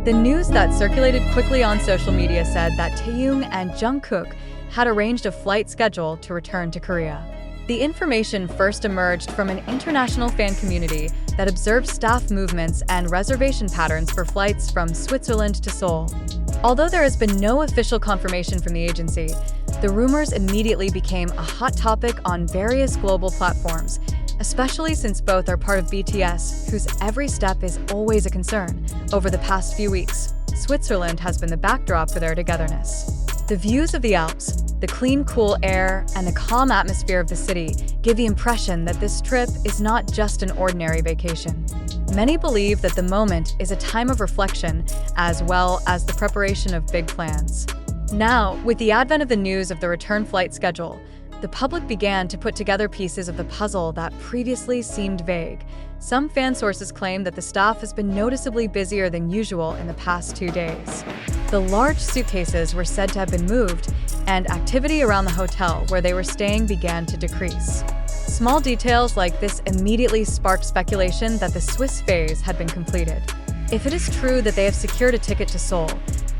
The news that circulated quickly on social media said that Taeyong and Jungkook had arranged a flight schedule to return to Korea. The information first emerged from an international fan community that observed staff movements and reservation patterns for flights from Switzerland to Seoul. Although there has been no official confirmation from the agency, the rumors immediately became a hot topic on various global platforms, especially since both are part of BTS, whose every step is always a concern. Over the past few weeks, Switzerland has been the backdrop for their togetherness. The views of the Alps, the clean, cool air, and the calm atmosphere of the city give the impression that this trip is not just an ordinary vacation. Many believe that the moment is a time of reflection as well as the preparation of big plans. Now, with the advent of the news of the return flight schedule, the public began to put together pieces of the puzzle that previously seemed vague. Some fan sources claim that the staff has been noticeably busier than usual in the past 2 days. The large suitcases were said to have been moved, and activity around the hotel where they were staying began to decrease. Small details like this immediately sparked speculation that the Swiss phase had been completed. If it is true that they have secured a ticket to Seoul,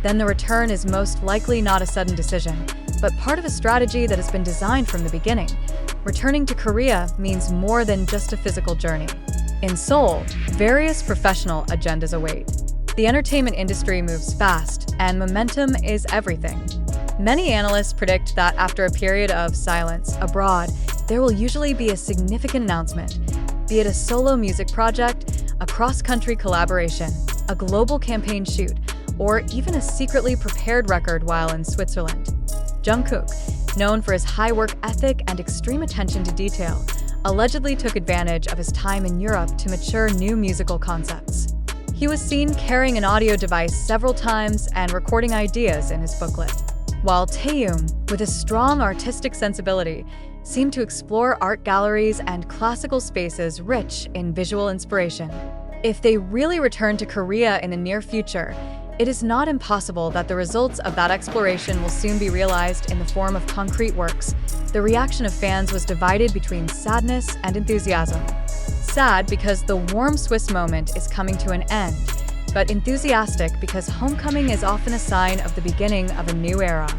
then the return is most likely not a sudden decision, but part of a strategy that has been designed from the beginning. Returning to Korea means more than just a physical journey. In Seoul, various professional agendas await. The entertainment industry moves fast, and momentum is everything. Many analysts predict that after a period of silence abroad, there will usually be a significant announcement, be it a solo music project, a cross-country collaboration, a global campaign shoot, or even a secretly prepared record while in Switzerland. Jungkook, known for his high work ethic and extreme attention to detail, allegedly took advantage of his time in Europe to mature new musical concepts. He was seen carrying an audio device several times and recording ideas in his booklet, while Taeyong, with a strong artistic sensibility, seemed to explore art galleries and classical spaces rich in visual inspiration. If they really return to Korea in the near future, it is not impossible that the results of that exploration will soon be realized in the form of concrete works. The reaction of fans was divided between sadness and enthusiasm. Sad because the warm Swiss moment is coming to an end, but enthusiastic because homecoming is often a sign of the beginning of a new era.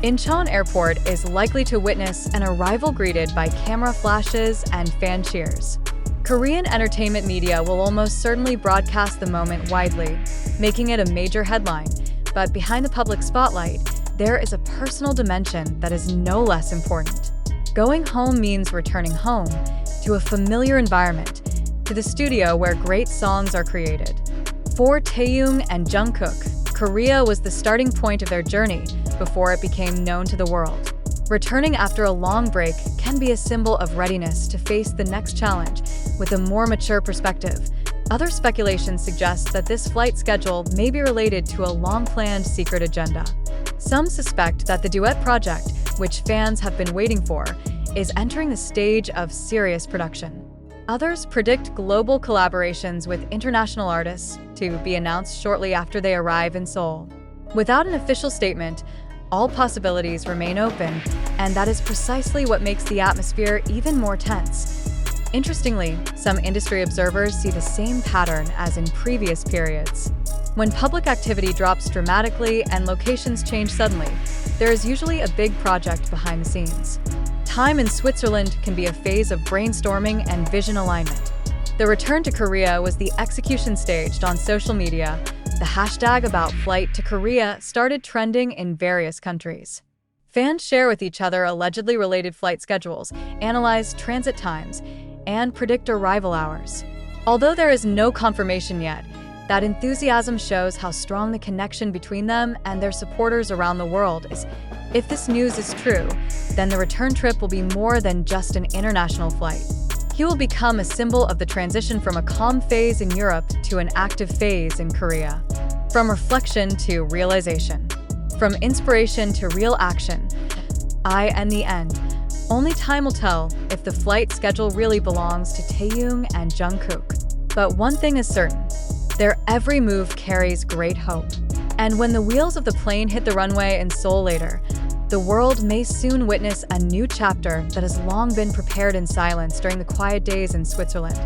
Incheon Airport is likely to witness an arrival greeted by camera flashes and fan cheers. Korean entertainment media will almost certainly broadcast the moment widely, making it a major headline. But behind the public spotlight, there is a personal dimension that is no less important. Going home means returning home, to a familiar environment, to the studio where great songs are created. For Taeyong and Jungkook, Korea was the starting point of their journey before it became known to the world. Returning after a long break can be a symbol of readiness to face the next challenge with a more mature perspective. Other speculation suggests that this flight schedule may be related to a long-planned secret agenda. Some suspect that the duet project, which fans have been waiting for, is entering the stage of serious production. Others predict global collaborations with international artists to be announced shortly after they arrive in Seoul. Without an official statement, all possibilities remain open, and that is precisely what makes the atmosphere even more tense. Interestingly, some industry observers see the same pattern as in previous periods. When public activity drops dramatically and locations change suddenly, there is usually a big project behind the scenes. Time in Switzerland can be a phase of brainstorming and vision alignment. The return to Korea was the execution staged on social media. The hashtag about flight to Korea started trending in various countries. Fans share with each other allegedly related flight schedules, analyze transit times, and predict arrival hours. Although there is no confirmation yet, that enthusiasm shows how strong the connection between them and their supporters around the world is. If this news is true, then the return trip will be more than just an international flight. He will become a symbol of the transition from a calm phase in Europe to an active phase in Korea. From reflection to realization. From inspiration to real action. In the end, only time will tell if the flight schedule really belongs to Taeyong and Jungkook. But one thing is certain, their every move carries great hope. And when the wheels of the plane hit the runway in Seoul later, the world may soon witness a new chapter that has long been prepared in silence during the quiet days in Switzerland.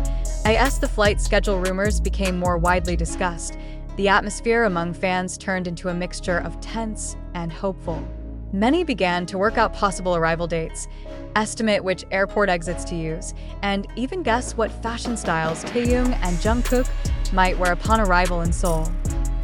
As the flight schedule rumors became more widely discussed, The atmosphere among fans turned into a mixture of tense and hopeful. Many began to work out possible arrival dates, estimate which airport exits to use, and even guess what fashion styles Taehyung and Jungkook might wear upon arrival in Seoul.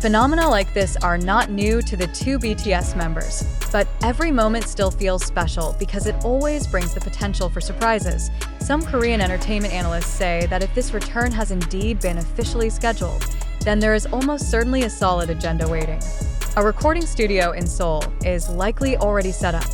Phenomena like this are not new to the two BTS members, but every moment still feels special because it always brings the potential for surprises. Some Korean entertainment analysts say that if this return has indeed been officially scheduled, then there is almost certainly a solid agenda waiting. A recording studio in Seoul is likely already set up.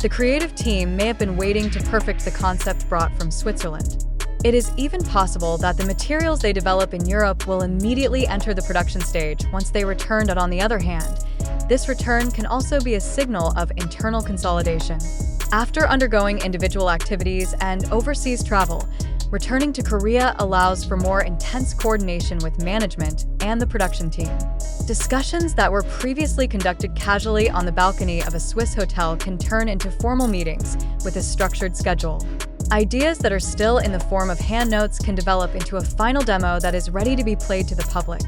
The creative team may have been waiting to perfect the concept brought from Switzerland. It is even possible that the materials they develop in Europe will immediately enter the production stage once they return, but on the other hand, this return can also be a signal of internal consolidation. After undergoing individual activities and overseas travel, returning to Korea allows for more intense coordination with management and the production team. Discussions that were previously conducted casually on the balcony of a Swiss hotel can turn into formal meetings with a structured schedule. Ideas that are still in the form of hand notes can develop into a final demo that is ready to be played to the public.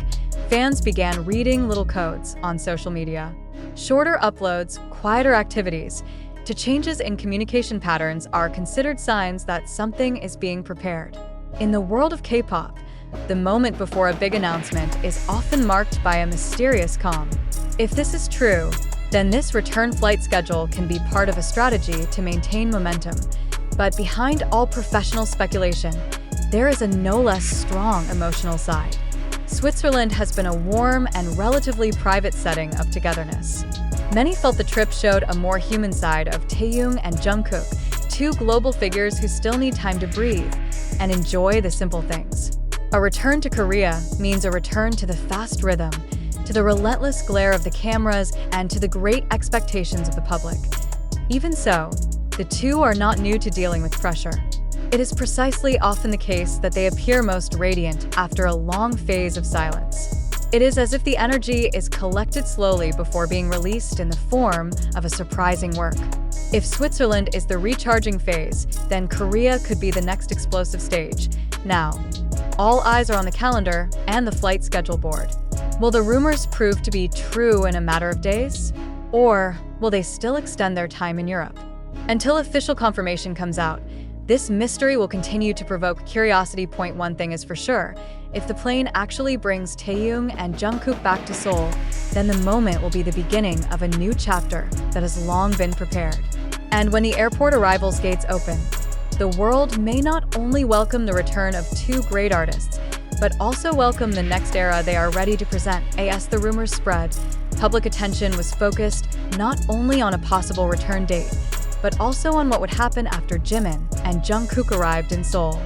Fans began reading little codes on social media. Shorter uploads, quieter activities, to changes in communication patterns are considered signs that something is being prepared. In the world of K-pop, the moment before a big announcement is often marked by a mysterious calm. If this is true, then this return flight schedule can be part of a strategy to maintain momentum. But behind all professional speculation, there is a no less strong emotional side. Switzerland has been a warm and relatively private setting of togetherness. Many felt the trip showed a more human side of Taehyung and Jungkook, two global figures who still need time to breathe and enjoy the simple things. A return to Korea means a return to the fast rhythm, to the relentless glare of the cameras, and to the great expectations of the public. Even so, the two are not new to dealing with pressure. It is precisely often the case that they appear most radiant after a long phase of silence. It is as if the energy is collected slowly before being released in the form of a surprising work. If Switzerland is the recharging phase, then Korea could be the next explosive stage. Now, all eyes are on the calendar and the flight schedule board. Will the rumors prove to be true in a matter of days? Or will they still extend their time in Europe? Until official confirmation comes out, this mystery will continue to provoke curiosity. One thing is for sure, if the plane actually brings Taehyung and Jungkook back to Seoul, then the moment will be the beginning of a new chapter that has long been prepared. And when the airport arrivals gates open, the world may not only welcome the return of two great artists, but also welcome the next era they are ready to present. As the rumors spread, public attention was focused not only on a possible return date, but also on what would happen after Jimin and Jungkook arrived in Seoul.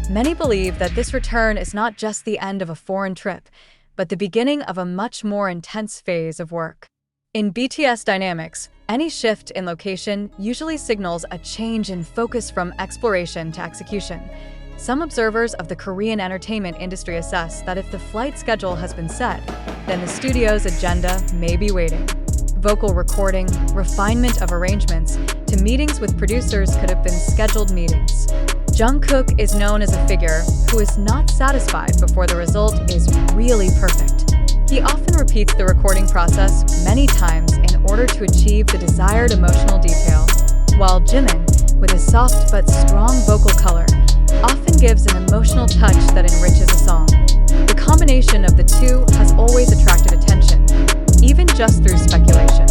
Many believe that this return is not just the end of a foreign trip, but the beginning of a much more intense phase of work. In BTS dynamics, any shift in location usually signals a change in focus from exploration to execution. Some observers of the Korean entertainment industry assess that if the flight schedule has been set, then the studio's agenda may be waiting. Vocal recording, refinement of arrangements, to meetings with producers could have been scheduled meetings. Jungkook is known as a figure who is not satisfied before the result is really perfect. He often repeats the recording process many times in order to achieve the desired emotional detail, while Jimin, with his soft but strong vocal color, often gives an emotional touch that enriches a song. The combination of the two has always attracted attention, even just through speculation.